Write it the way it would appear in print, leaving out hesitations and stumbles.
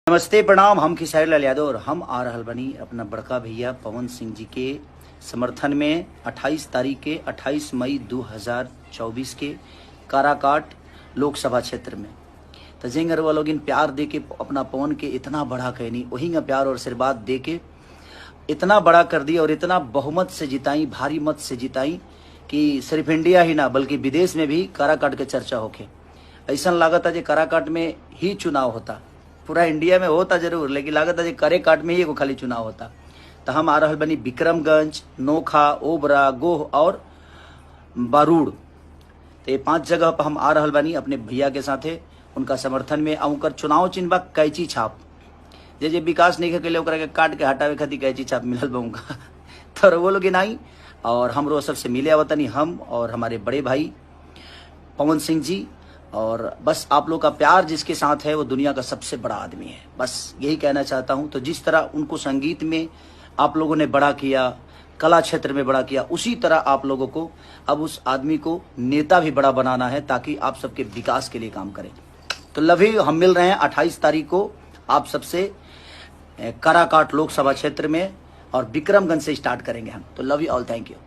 नमस्ते प्रणाम। हम खेसारी लाल यादव और हम आ रहल बनी अपना बड़का भैया पवन सिंह जी के समर्थन में 28 तारीख के 28 मई 2024 के काराकाट लोकसभा क्षेत्र में तो जेंगर वो लोग इन प्यार दे के अपना पवन के इतना बड़ा कहनी वही का प्यार और आशीर्वाद दे के इतना बड़ा कर दिया और इतना बहुमत से जिताई, भारी मत से जिताई कि सिर्फ इंडिया ही ना बल्कि विदेश में भी काराकाट के चर्चा होके। ऐसा लागत है जो काराकाट में ही चुनाव होता, पूरा इंडिया में होता जरूर लेकिन लागत है काराकाट में ही एगो खाली चुनाव होता। तो हम आ रहल बनी विक्रमगंज, नोखा, ओबरा, गोह और बारूड़, तो ये 5 जगह पर हम आ रहल बनी अपने भैया के साथे उनका समर्थन में। उनकर चुनाव चिन्ह बा कैची छाप, जे विकास नहीं के लिए ओकरा के काट के हटावे खातिर कैची छाप मिलल बा उनका तो वो लोग आई और हमरो सबसे मिले आवतनी हम और हमारे बड़े भाई पवन सिंह जी। और बस आप लोग का प्यार जिसके साथ है वो दुनिया का सबसे बड़ा आदमी है, बस यही कहना चाहता हूं। तो जिस तरह उनको संगीत में आप लोगों ने बड़ा किया, कला क्षेत्र में बड़ा किया, उसी तरह आप लोगों को अब उस आदमी को नेता भी बड़ा बनाना है ताकि आप सबके विकास के लिए काम करें। तो लव यू। हम मिल रहे हैं 28 तारीख को आप सबसे काराकाट लोकसभा क्षेत्र में और विक्रमगंज से स्टार्ट करेंगे हम। तो love you all, thank you.